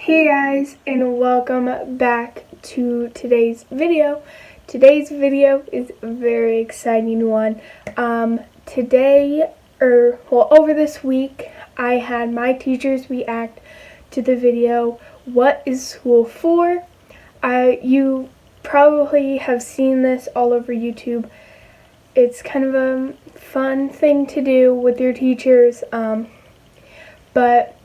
Hey guys, and welcome back to today's video. Today's video is a very exciting one. Over this week, I had my teachers react to the video, What is School For? You probably have seen this all over YouTube. It's kind of a fun thing to do with your teachers, but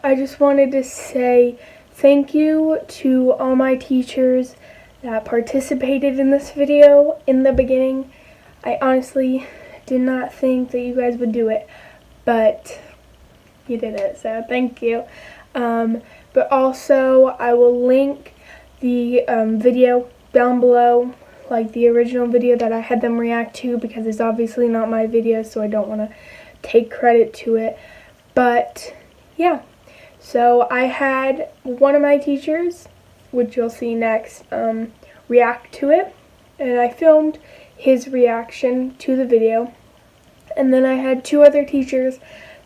I just wanted to say thank you to all my teachers that participated in this video in the beginning. I honestly did not think that you guys would do it, but you did it, so thank you. But also, I will link the video down below, like the original video that I had them react to, because it's obviously not my video, so I don't want to take credit to it. But yeah. So I had one of my teachers, which you'll see next, react to it, and I filmed his reaction to the video. And then I had two other teachers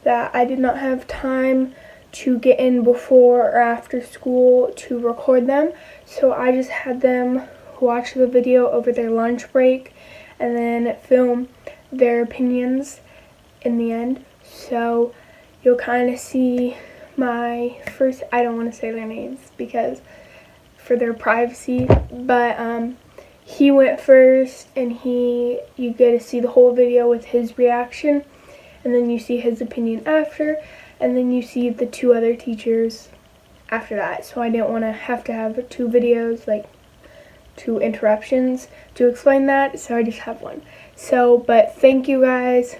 that I did not have time to get in before or after school to record them, so I just had them watch the video over their lunch break and then film their opinions in the end. So you'll kind of see I don't want to say their names because for their privacy, but he went first, and you get to see the whole video with his reaction, and then you see his opinion after, and then you see the two other teachers after that. So I didn't want to have two videos, like two interruptions to explain that, so I just have one. But thank you guys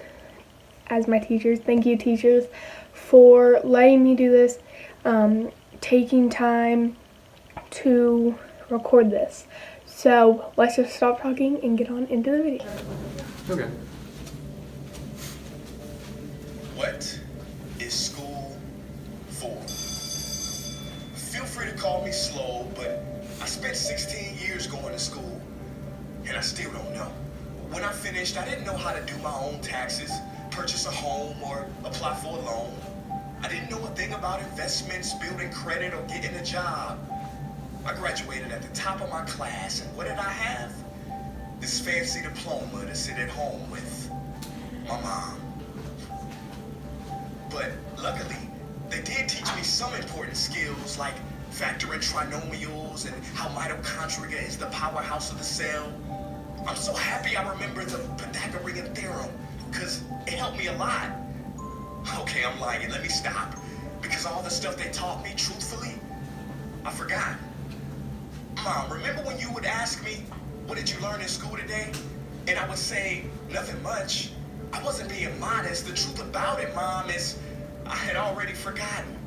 as my teachers. Thank you, teachers, for letting me do this, taking time to record this. So let's just stop talking and get on into the video. Okay. What is school for? Feel free to call me slow, but I spent 16 years going to school, and I still don't know. When I finished, I didn't know how to do my own taxes, purchase a home, or apply for a loan. I didn't know a thing about investments, building credit, or getting a job. I graduated at the top of my class, and what did I have? This fancy diploma to sit at home with my mom. But luckily, they did teach me some important skills like factoring trinomials and how mitochondria is the powerhouse of the cell. I'm so happy I remember the Pythagorean theorem, because it helped me a lot. Okay, I'm lying. Let me stop. Because all the stuff they taught me, truthfully, I forgot. Mom, remember when you would ask me, what did you learn in school today? And I would say, nothing much. I wasn't being modest. The truth about it, Mom, is I had already forgotten.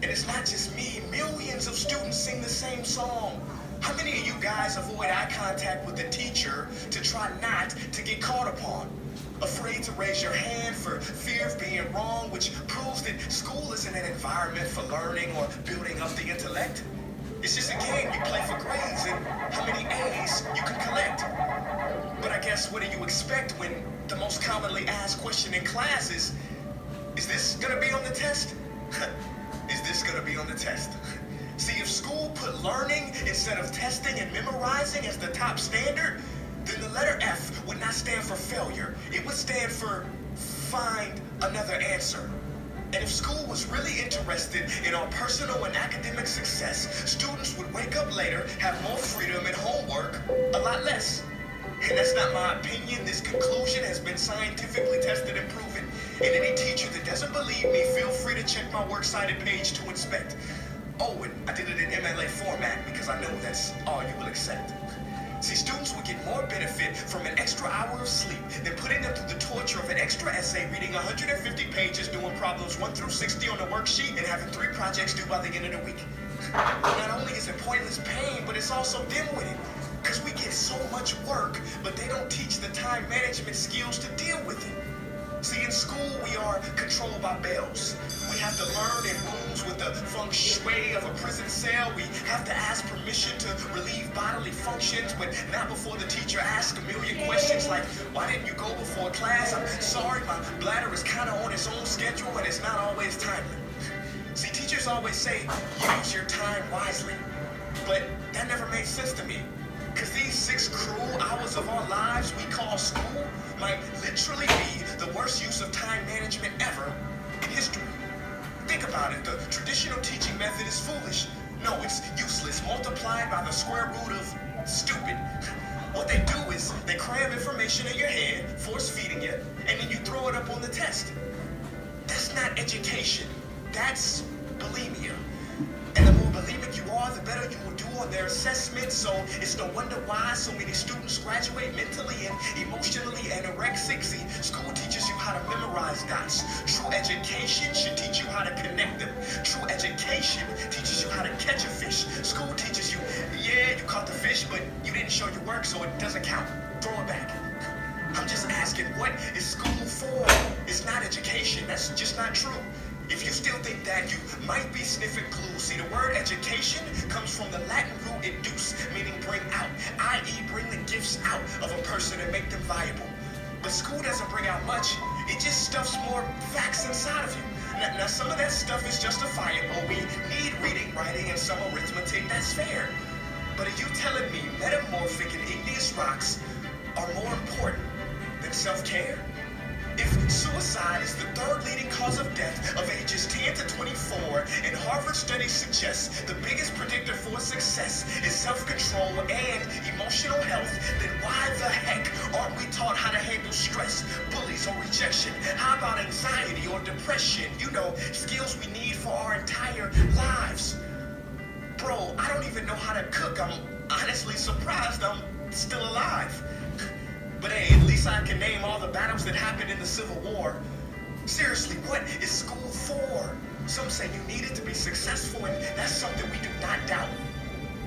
And it's not just me. Millions of students sing the same song. How many of you guys avoid eye contact with the teacher to try not to get caught upon? Afraid to raise your hand for fear of being wrong, which proves that school isn't an environment for learning or building up the intellect. It's just a game you play for grades and how many A's you can collect. But I guess what do you expect when the most commonly asked question in class is this gonna be on the test? Is this gonna be on the test? See, if school put learning instead of testing and memorizing as the top standard, then the letter F would not stand for failure. It would stand for find another answer. And if school was really interested in our personal and academic success, students would wake up later, have more freedom and homework, a lot less. And that's not my opinion. This conclusion has been scientifically tested and proven. And any teacher that doesn't believe me, feel free to check my works cited page to inspect. Oh, and I did it in MLA format because I know that's all you will accept. See, students would get more benefit from an extra hour of sleep than putting them through the torture of an extra essay, reading 150 pages, doing problems 1 through 60 on the worksheet, and having 3 projects due by the end of the week. Not only is it pointless pain, but it's also dim-witted, because we get so much work, but they don't teach the time management skills to deal with it. See, in school, we are controlled by bells. We have to learn in rooms with the feng shui of a prison cell. We have to ask permission to relieve bodily functions, but not before the teacher asks a million questions like, why didn't you go before class? I'm sorry, my bladder is kind of on its own schedule, and it's not always timely. See, teachers Teachers always say, use your time wisely. But that never made sense to me. Because these 6 cruel hours of our lives we call school might literally be the worst use of time management ever in history. Think about it. The traditional teaching method is foolish. No, it's useless, multiplied by the square root of stupid. What they do is they cram information in your head, force feeding you, and then you throw it up on the test. That's not education. That's bulimia. And the more bulimic you are, the better you will do on their assessment. So it's no wonder why so many students graduate mentally and emotionally anorexic. See, school teaches you how to memorize dots. True education should teach you how to connect them. True education teaches you how to catch a fish. School teaches you, yeah, you caught the fish, but you didn't show your work, so it doesn't count. Throw it back. I'm just asking, what is school for? It's not education. That's just not true. If you still think that, you might be sniffing clues. See, the word education comes from the Latin root educe, meaning bring out, i.e. bring the gifts out of a person and make them viable. But school doesn't bring out much. It just stuffs more facts inside of you. Now some of that stuff is justifiable. We need reading, writing, and some arithmetic. That's fair. But are you telling me metamorphic and igneous rocks are more important than self-care? If suicide is the 3rd leading cause of death of ages 10 to 24, and Harvard studies suggest the biggest predictor for success is self-control and emotional health, then why the heck aren't we taught how to handle stress, bullies, or rejection? How about anxiety or depression? You know, skills we need for our entire lives. Bro, I don't even know how to cook. I'm honestly surprised I'm still alive. But hey, at least I can name all the battles that happened in the Civil War. Seriously, what is school for? Some say you need it to be successful, and that's something we do not doubt.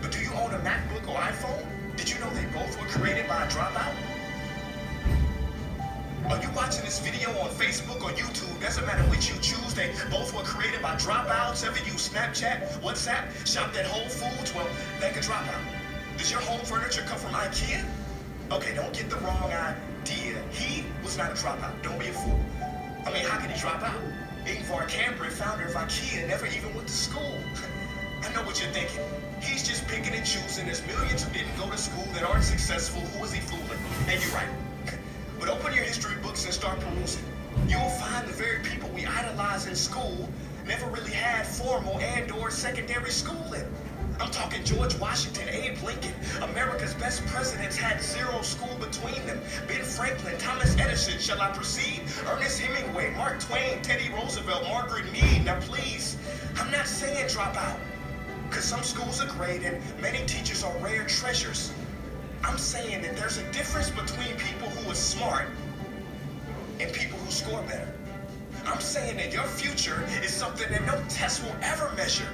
But do you own a MacBook or iPhone? Did you know they both were created by a dropout? Are you watching this video on Facebook or YouTube? Doesn't matter which you choose, they both were created by dropouts. Ever use Snapchat, WhatsApp, shopped at Whole Foods? Well, thank a dropout. Does your home furniture come from IKEA? Okay, don't get the wrong idea. He was not a dropout. Don't be a fool. I mean, how could he drop out? Ingvar Kamprad, founder of IKEA, never even went to school. I know what you're thinking. He's just picking and choosing. There's millions who didn't go to school that aren't successful. Who is he fooling? And you're right. But open your history books and start perusing. You'll find the very people we idolize in school never really had formal and or secondary schooling. I'm talking George Washington, Abe Lincoln. America's best presidents had 0 school between them. Ben Franklin, Thomas Edison, shall I proceed? Ernest Hemingway, Mark Twain, Teddy Roosevelt, Margaret Mead. Now please, I'm not saying drop out, because some schools are great and many teachers are rare treasures. I'm saying that there's a difference between people who are smart and people who score better. I'm saying that your future is something that no test will ever measure.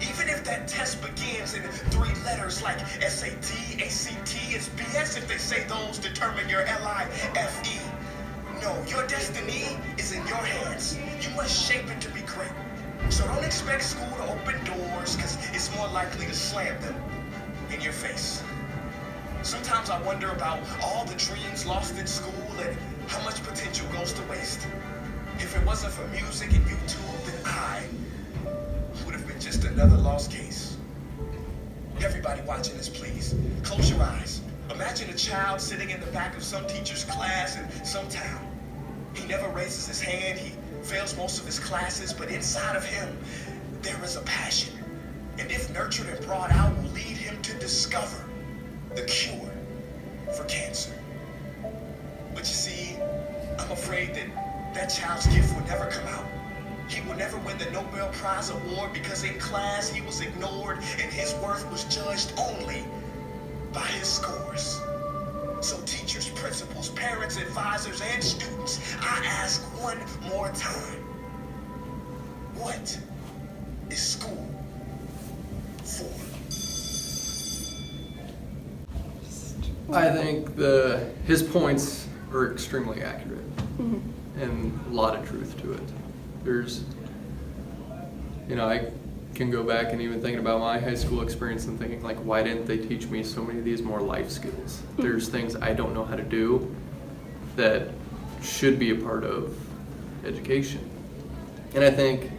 Even if that test begins in 3 letters like SAT, ACT, it's BS if they say those determine your LIFE. No, your destiny is in your hands. You must shape it to be great. So don't expect school to open doors, because it's more likely to slam them in your face. Sometimes I wonder about all the dreams lost in school and how much potential goes to waste. If it wasn't for music and YouTube, then I would have been just another lost case. Everybody watching this, please, close your eyes. Imagine a child sitting in the back of some teacher's class in some town. He never raises his hand, he fails most of his classes, but inside of him, there is a passion. And if nurtured and brought out, will lead him to discover the cure for cancer. But you see, I'm afraid that child's gift will never come out. He will never win the Nobel Prize award because in class he was ignored and his worth was judged only by his scores. So teachers, principals, parents, advisors, and students, I ask one more time, what is school for? I think his points are extremely accurate and a lot of truth to it. There's, I can go back and even thinking about my high school experience and thinking like, why didn't they teach me so many of these more life skills? There's things I don't know how to do that should be a part of education. And I think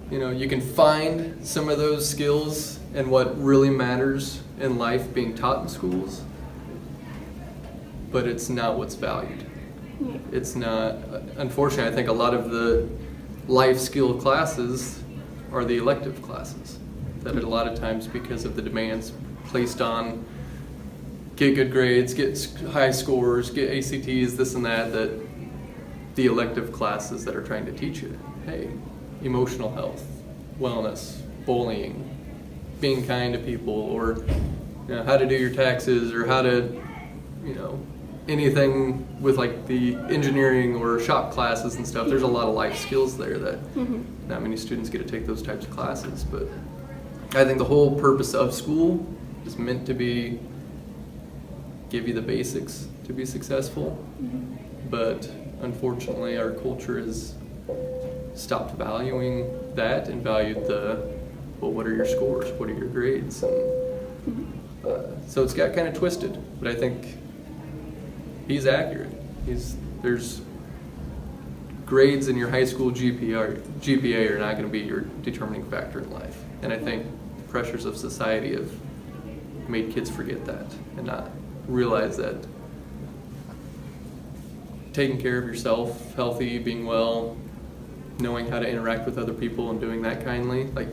You know, you can find some of those skills and what really matters in life being taught in schools, but it's not what's valued. It's not, unfortunately, I think a lot of the life skill classes are the elective classes that a lot of times, because of the demands placed on get good grades, get high scores, get ACTs, this and that, that the elective classes that are trying to teach you, hey, emotional health, wellness, bullying, being kind to people, or you know, how to do your taxes, or how to, you know, anything with like the engineering or shop classes and stuff. There's a lot of life skills there that not many students get to take those types of classes. But I think the whole purpose of school is meant to be give you the basics to be successful. But unfortunately, our culture has stopped valuing that and valued the, well, what are your scores? What are your grades? And so it's got kind of twisted. But I think he's accurate. There's grades in your high school GPA are not going to be your determining factor in life. And I think the pressures of society have made kids forget that and not realize that taking care of yourself, healthy, being well, knowing how to interact with other people and doing that kindly, like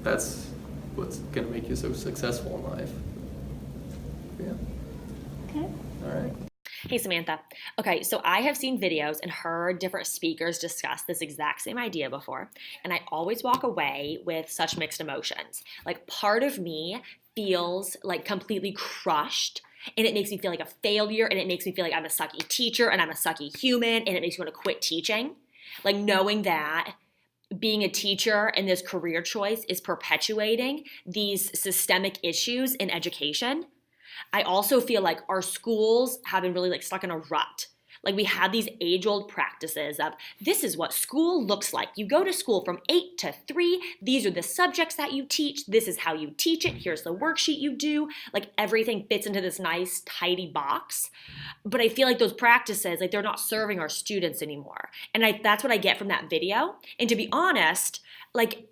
that's what's going to make you so successful in life. Yeah. Okay. All right. Hey, Samantha. Okay, so I have seen videos and heard different speakers discuss this exact same idea before, and I always walk away with such mixed emotions. Like, part of me feels like completely crushed, and it makes me feel like a failure, and it makes me feel like I'm a sucky teacher, and I'm a sucky human, and it makes me want to quit teaching. Like, knowing that being a teacher and this career choice is perpetuating these systemic issues in education. I also feel like our schools have been really like stuck in a rut. Like, we have these age-old practices of this is what school looks like. You go to school from 8 to 3. These are the subjects that you teach. This is how you teach it. Here's the worksheet you do. Like, everything fits into this nice, tidy box. But I feel like those practices, like, they're not serving our students anymore. And that's what I get from that video. And to be honest, like,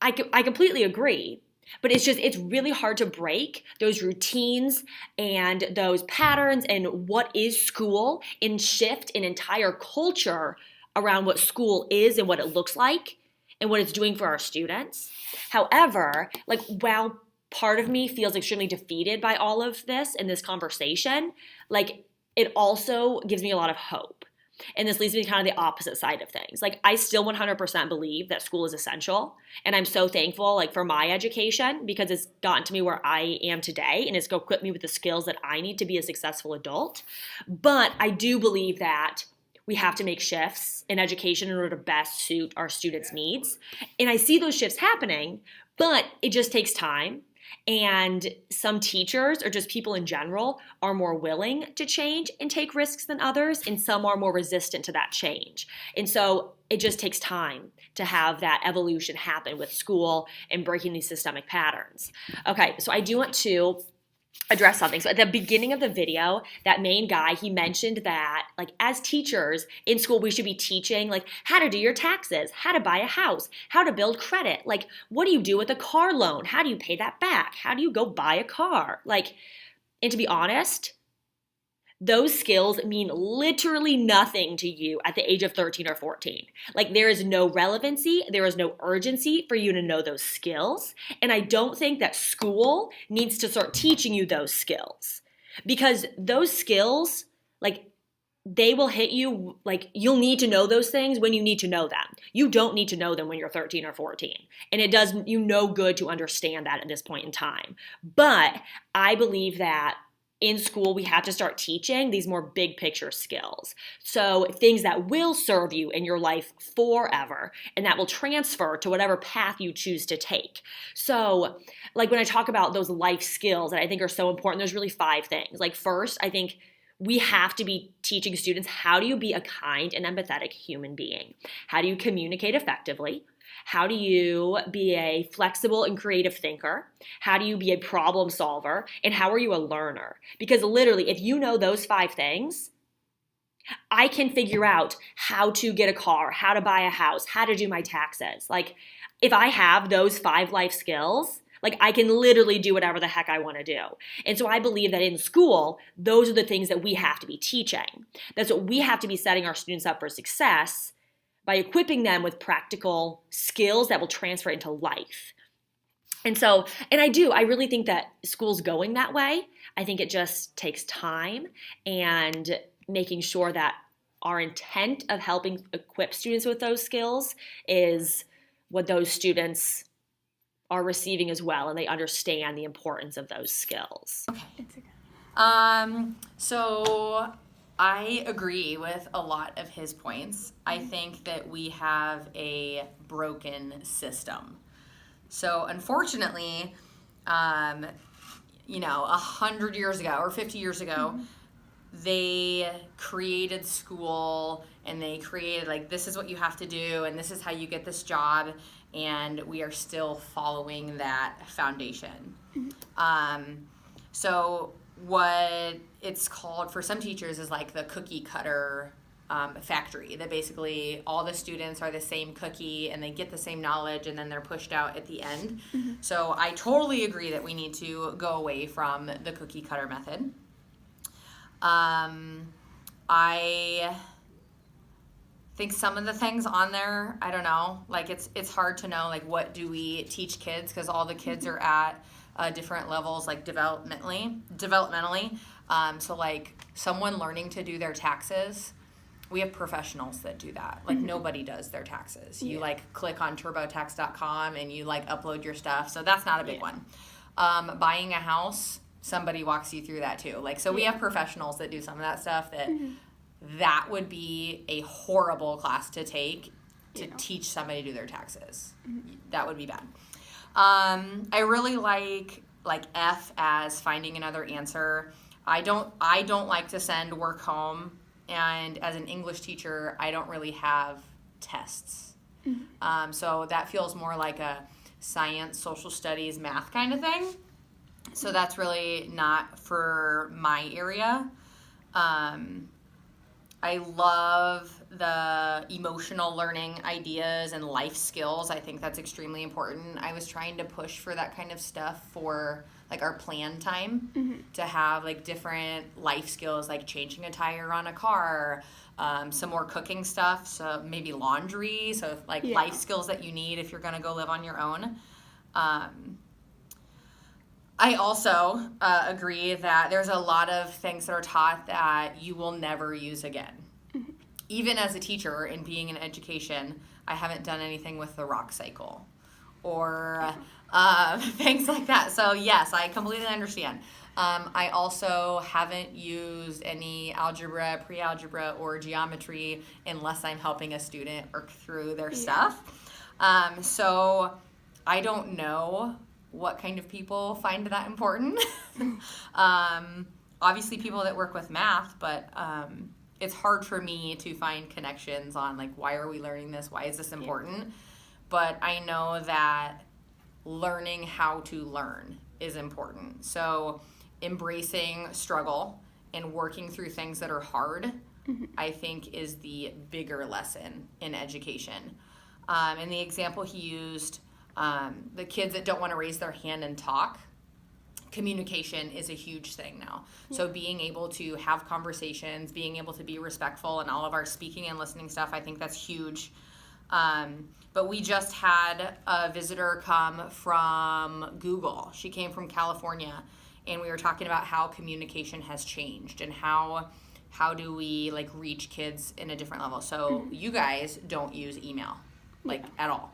I completely agree. But it's really hard to break those routines and those patterns and what is school and shift an entire culture around what school is and what it looks like and what it's doing for our students. However, like, while part of me feels extremely defeated by all of this and this conversation, like, it also gives me a lot of hope. And this leads me to kind of the opposite side of things. Like, I still 100% believe that school is essential. And I'm so thankful, like, for my education, because it's gotten to me where I am today and it's equipped me with the skills that I need to be a successful adult. But I do believe that we have to make shifts in education in order to best suit our students' needs. And I see those shifts happening, but it just takes time. And some teachers, or just people in general, are more willing to change and take risks than others, and some are more resistant to that change. And so it just takes time to have that evolution happen with school and breaking these systemic patterns. Okay, so I do want to address something. So at the beginning of the video, that main guy, he mentioned that, like, as teachers in school, we should be teaching, like, how to do your taxes, how to buy a house, how to build credit. Like, what do you do with a car loan? How do you pay that back? How do you go buy a car? Like, and to be honest, those skills mean literally nothing to you at the age of 13 or 14. Like, there is no relevancy, there is no urgency for you to know those skills. And I don't think that school needs to start teaching you those skills. Because those skills, like, they will hit you, like, you'll need to know those things when you need to know them. You don't need to know them when you're 13 or 14. And it does you no good to understand that at this point in time. But I believe that in school, we have to start teaching these more big picture skills. So things that will serve you in your life forever and that will transfer to whatever path you choose to take. So, like, when I talk about those life skills that I think are so important, there's really 5 things. Like, first, I think we have to be teaching students, how do you be a kind and empathetic human being? How do you communicate effectively? How do you be a flexible and creative thinker? How do you be a problem solver? And how are you a learner? Because literally, if you know those 5 things, I can figure out how to get a car, how to buy a house, how to do my taxes. Like, if I have those 5 life skills, like, I can literally do whatever the heck I want to do. And so I believe that in school, those are the things that we have to be teaching. That's what we have to be setting our students up for success by equipping them with practical skills that will transfer into life. And so, and I really think that school's going that way. I think it just takes time and making sure that our intent of helping equip students with those skills is what those students are receiving as well, and they understand the importance of those skills. So I agree with a lot of his points. I think that we have a broken system. So unfortunately, 100 years ago or 50 years ago, they created school and they created like, this is what you have to do and this is how you get this job, and we are still following that foundation. So what it's called for some teachers is like the cookie cutter factory, that basically all the students are the same cookie and they get the same knowledge and then they're pushed out at the end. So I totally agree that we need to go away from the cookie cutter method. I think some of the things on there, I don't know, like it's hard to know, like, what do we teach kids, because all the kids are at different levels, like developmentally. So like someone learning to do their taxes, we have professionals that do that. Like nobody does their taxes. You like click on turbotax.com and you like upload your stuff. So that's not a big one. Buying a house, somebody walks you through that too. Like, so we have professionals that do some of that stuff that would be a horrible class to take to teach somebody to do their taxes. That would be bad. I really like F as finding another answer. I don't like to send work home, and as an English teacher, I don't really have tests. So that feels more like a science, social studies, math kind of thing. So that's really not for my area. I love the emotional learning ideas and life skills. I think that's extremely important. I was trying to push for that kind of stuff for like our plan time, to have like different life skills, like changing a tire on a car, some more cooking stuff, so maybe laundry, so like life skills that you need if you're going to go live on your own. I also agree that there's a lot of things that are taught that you will never use again. Even as a teacher and being in education, I haven't done anything with the rock cycle or things like that. So yes, I completely understand. I also haven't used any algebra, pre-algebra, or geometry unless I'm helping a student work through their stuff. So I don't know what kind of people find that important. Obviously people that work with math, but it's hard for me to find connections on like, why are we learning this? Why is this important? But I know that learning how to learn is important. So embracing struggle and working through things that are hard, I think is the bigger lesson in education. And the example he used, the kids that don't want to raise their hand and talk, communication is a huge thing now. So being able to have conversations, being able to be respectful, and all of our speaking and listening stuff, I think that's huge. But we just had a visitor come from Google. She came from California, and we were talking about how communication has changed and how do we like reach kids in a different level. So you guys don't use email like at all.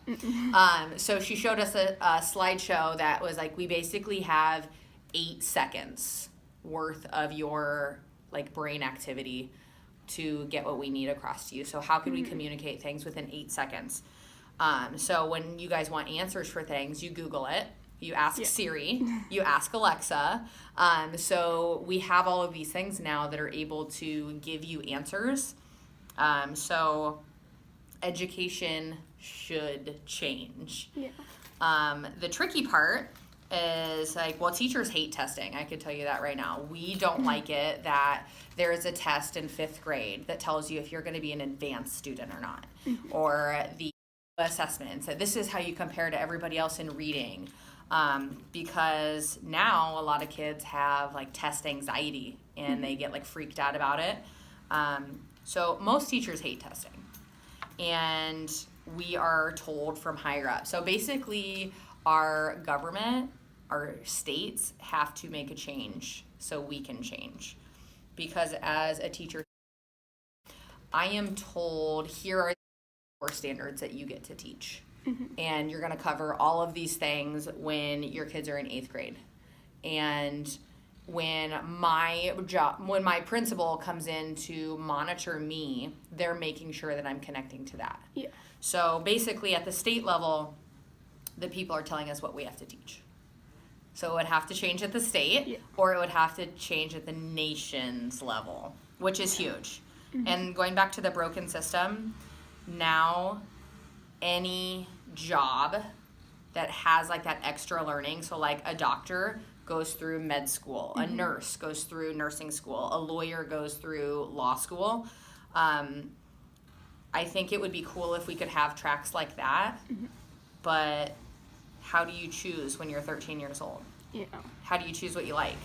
So she showed us a slideshow that was like, we basically have 8 seconds worth of your like brain activity to get what we need across to you. So how can we communicate things within 8 seconds? So when you guys want answers for things, you Google it, you ask Siri, you ask Alexa. So we have all of these things now that are able to give you answers. So education should change. The tricky part is like, well, teachers hate testing. I could tell you that right now. We don't like it that there is a test in 5th grade that tells you if you're going to be an advanced student or not, or the assessments that this is how you compare to everybody else in reading, because now a lot of kids have like test anxiety and they get like freaked out about it. So most teachers hate testing, and we are told from higher up. So basically our government, our states have to make a change so we can change. Because as a teacher, I am told here are the core standards that you get to teach. And you're going to cover all of these things when your kids are in 8th grade. And when my principal comes in to monitor me, they're making sure that I'm connecting to that. Yeah. So basically at the state level, the people are telling us what we have to teach. So it would have to change at the state, or it would have to change at the nation's level, which is huge. And going back to the broken system, now any job that has like that extra learning, so like a doctor goes through med school, a nurse goes through nursing school, a lawyer goes through law school. I think it would be cool if we could have tracks like that, but how do you choose when you're 13 years old? Yeah. How do you choose what you like?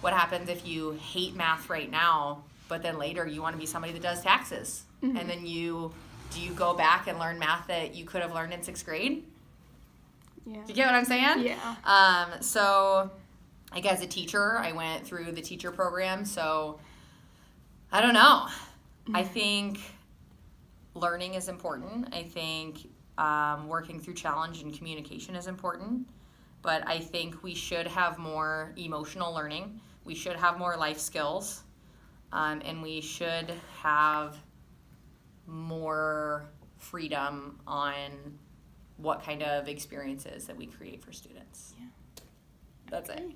What happens if you hate math right now, but then later you want to be somebody that does taxes? And then do you go back and learn math that you could have learned in 6th grade? Yeah. Do you get what I'm saying? Yeah. So like as a teacher, I went through the teacher program, so I don't know. I think learning is important. I think working through challenge and communication is important. But I think we should have more emotional learning. We should have more life skills. And we should have more freedom on what kind of experiences that we create for students. Yeah. That's it.